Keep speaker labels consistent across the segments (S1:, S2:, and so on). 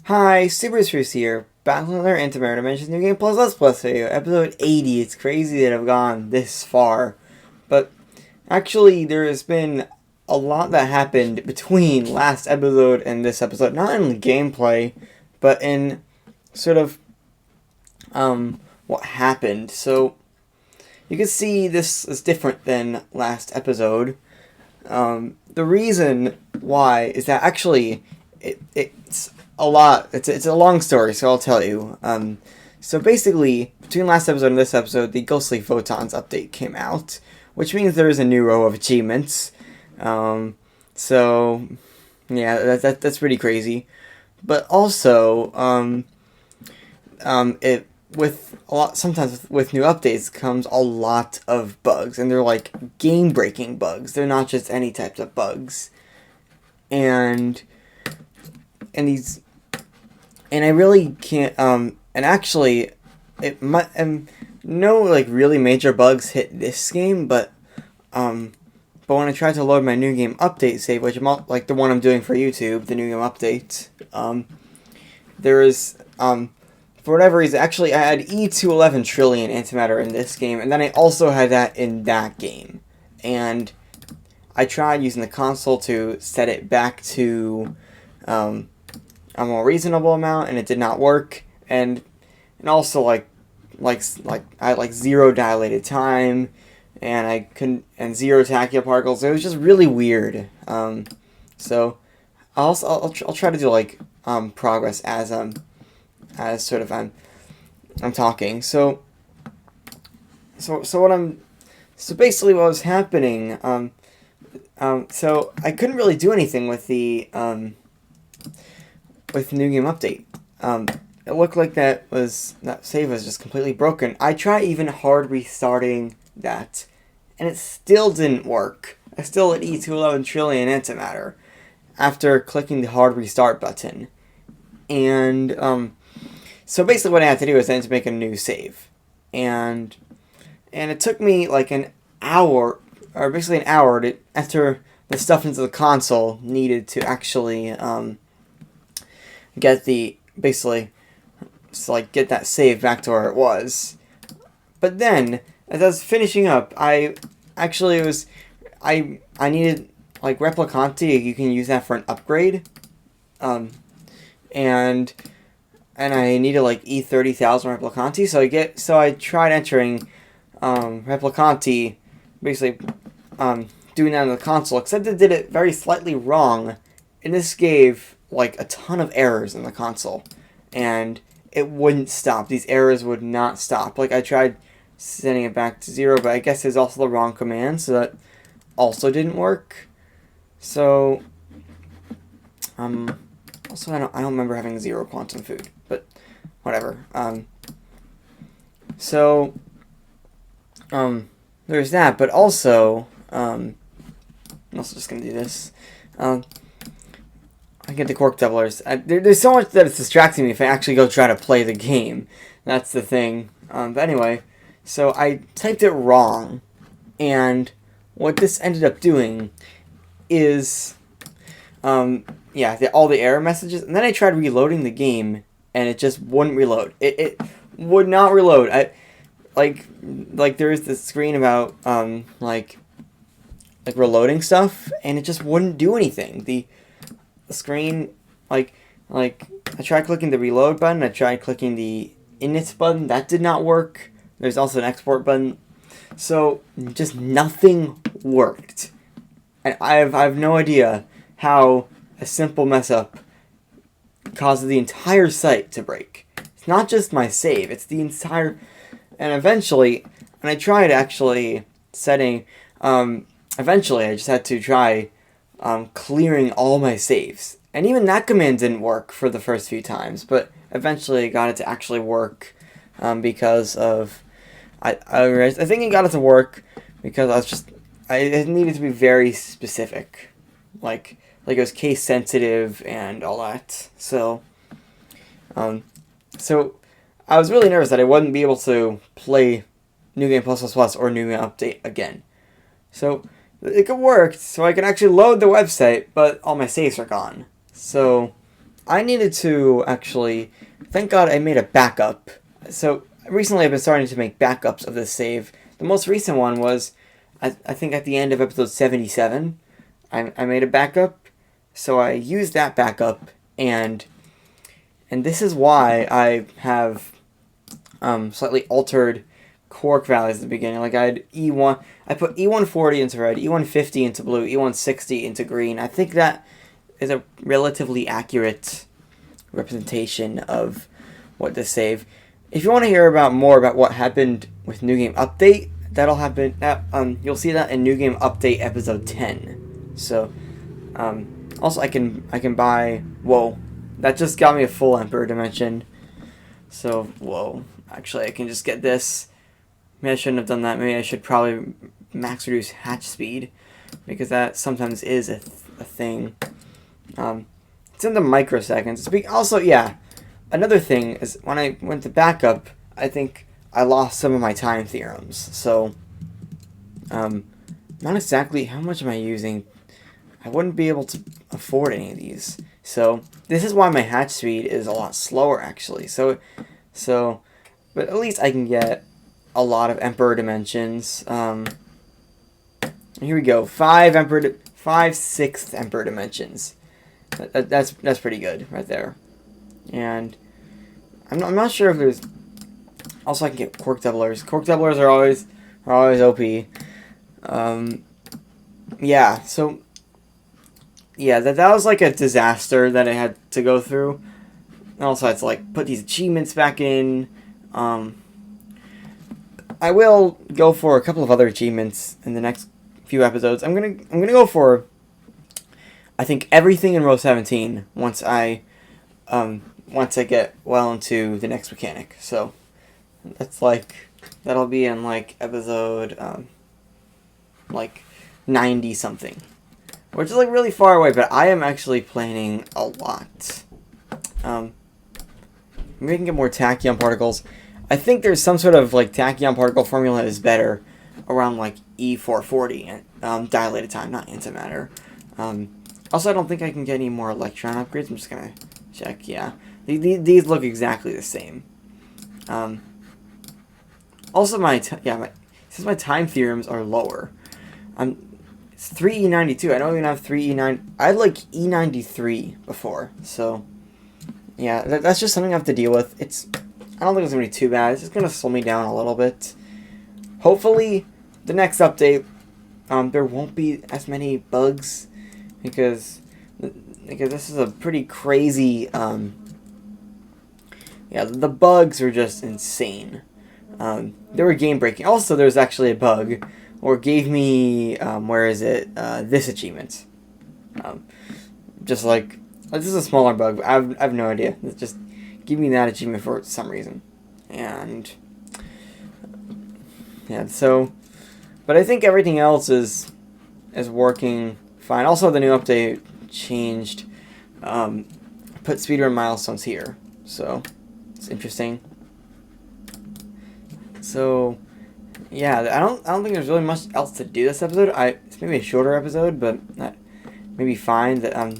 S1: Hi, Super Spruce here, back with another Antimatter Dimensions New Game Plus Let's Plus video, episode 80. It's crazy that I've gone this far, but actually there has been a lot that happened between last episode and this episode, not in gameplay, but in sort of, what happened. So, you can see this is different than last episode. The reason why is that actually it's a lot. It's a long story, so I'll tell you. So basically, between last episode and this episode, the Ghostly Photons update came out, which means there is a new row of achievements. So yeah, that's pretty crazy. But also, it with a lot sometimes with new updates comes a lot of bugs, and they're like game breaking bugs. They're not just any types of bugs, and these. And I really can't, and actually, no, like, really major bugs hit this game, but when I tried to load my new game update save, which like the one I'm doing for YouTube, the new game update, there is, for whatever reason, actually, I had E211 trillion antimatter in this game, and then I also had that in that game, and I tried using the console to set it back to, a more reasonable amount, and it did not work. And also like I had like zero dilated time, and I couldn't and zero tachyon particles. It was just really weird. So I'll try to do like progress as sort of I'm talking. So basically what was happening. So I couldn't really do anything with the new game update. It looked like that save was just completely broken. I tried even hard restarting that, and it still didn't work. I still had E211 trillion antimatter after clicking the hard restart button. And so basically what I had to do was then to make a new save. And it took me like an hour, or basically an hour, to enter the stuff into the console needed to actually get get that save back to where it was. But then, as I was finishing up, I needed like Replicanti. You can use that for an upgrade, and I needed like E30,000 Replicanti. So I tried entering Replicanti, basically doing that on the console. Except it did it very slightly wrong, and this gave like a ton of errors in the console, and it wouldn't stop. These errors would not stop. Like I tried setting it back to 0, but I guess it's also the wrong command, so that also didn't work. So also I don't remember having 0 quantum food, but whatever. There's that, but also I'm also just gonna do this. I get the cork doublers. There's so much that it's distracting me if I actually go try to play the game. That's the thing. But anyway, so I typed it wrong, and what this ended up doing is, all the error messages, and then I tried reloading the game, and it just wouldn't reload. It would not reload. There is this screen about like reloading stuff, and it just wouldn't do anything. The screen, I tried clicking the reload button, I tried clicking the init button, that did not work. There's also an export button, so just nothing worked. And I have no idea how a simple mess up causes the entire site to break. It's not just my save, it's the entire. And eventually, and I tried actually setting, eventually I just had to try clearing all my saves. And even that command didn't work for the first few times, but eventually I got it to actually work because of... I think it got it to work because it needed to be very specific. Like it was case sensitive and all that. So I was really nervous that I wouldn't be able to play New Game Plus Plus Plus or New Game Update again. So it worked, so I can actually load the website, but all my saves are gone. So I needed to actually, thank God I made a backup. So recently I've been starting to make backups of this save. The most recent one was, I think at the end of episode 77, I made a backup. So I used that backup, and this is why I have slightly altered quark values at the beginning. Like I had E1, I put E140 into red, E150 into blue, E160 into green. I think that is a relatively accurate representation of what to save. If you want to hear about more about what happened with New Game Update, that'll happen. You'll see that in New Game Update episode 10. So, also I can buy. Whoa, that just got me a full Emperor Dimension. So whoa, actually I can just get this. Maybe I shouldn't have done that. Maybe I should probably max reduce hatch speed, because that sometimes is a thing. It's in the microseconds. Also, yeah, another thing is when I went to backup, I think I lost some of my time theorems. So, not exactly how much am I using. I wouldn't be able to afford any of these. So this is why my hatch speed is a lot slower, actually. So, but at least I can get a lot of Emperor Dimensions. Here we go. 5 6th Emperor Dimensions. That's pretty good right there. And I'm not sure if there's. Also, I can get Quark Doublers. Quark Doublers are always OP. Yeah. So. Yeah, that was like a disaster that I had to go through. And also, I had to like put these achievements back in. I will go for a couple of other achievements in the next few episodes. I'm gonna go for, I think, everything in row 17 once I get well into the next mechanic. So that'll be in like episode like 90 something, which is like really far away. But I am actually planning a lot. Maybe we can get more tachyon particles. I think there's some sort of like tachyon particle formula that is better around like E440 and dilated time, not antimatter. Also, I don't think I can get any more electron upgrades. I'm just gonna check. Yeah, these look exactly the same. Also, since my time theorems are lower, it's 3E92. I don't even have 3E9. I had like E93 before, so yeah, that's just something I have to deal with. I don't think it's gonna be too bad. It's just gonna slow me down a little bit. Hopefully, the next update, there won't be as many bugs, because this is a pretty crazy. Yeah, the bugs are just insane. They were game breaking. Also, there's actually a bug, or gave me this achievement. Just like this is a smaller bug. I have no idea. It's just give me that achievement for some reason, and yeah. So, but I think everything else is working fine. Also, the new update changed, put speedrun milestones here, so it's interesting. So, yeah, I don't think there's really much else to do this episode. It's maybe a shorter episode, but that maybe fine. That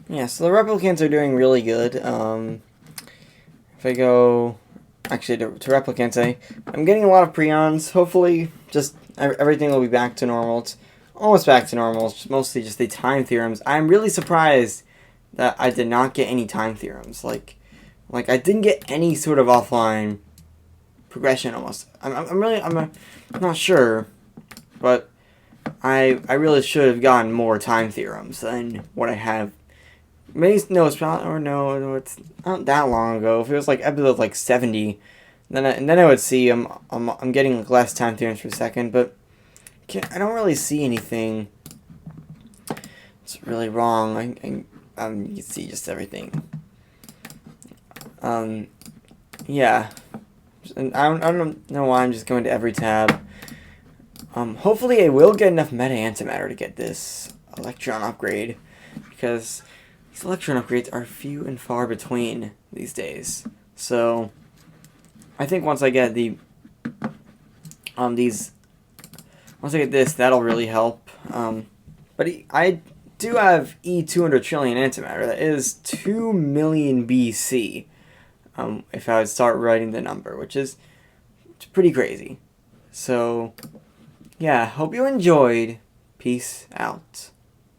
S1: yeah. So the replicants are doing really good. If I go, actually, to replicants, I'm getting a lot of prions. Hopefully, just everything will be back to normal. It's almost back to normal. It's mostly just the time theorems. I'm really surprised that I did not get any time theorems. Like I didn't get any sort of offline progression. Almost. I'm not sure, but I really should have gotten more time theorems than what I have. Maybe it's probably, or no, it's not that long ago. If it was like episode like 70, then I would see I'm getting less time theorems per second, but I don't really see anything. It's really wrong. You can see just everything. Yeah, and I don't know why I'm just going to every tab. Hopefully I will get enough meta antimatter to get this electron upgrade, because these electron upgrades are few and far between these days. So I think once I get once I get this, that'll really help. But do have E200 trillion antimatter. That is 2 million BC. If I would start writing the number, which is pretty crazy. So, yeah, hope you enjoyed. Peace out.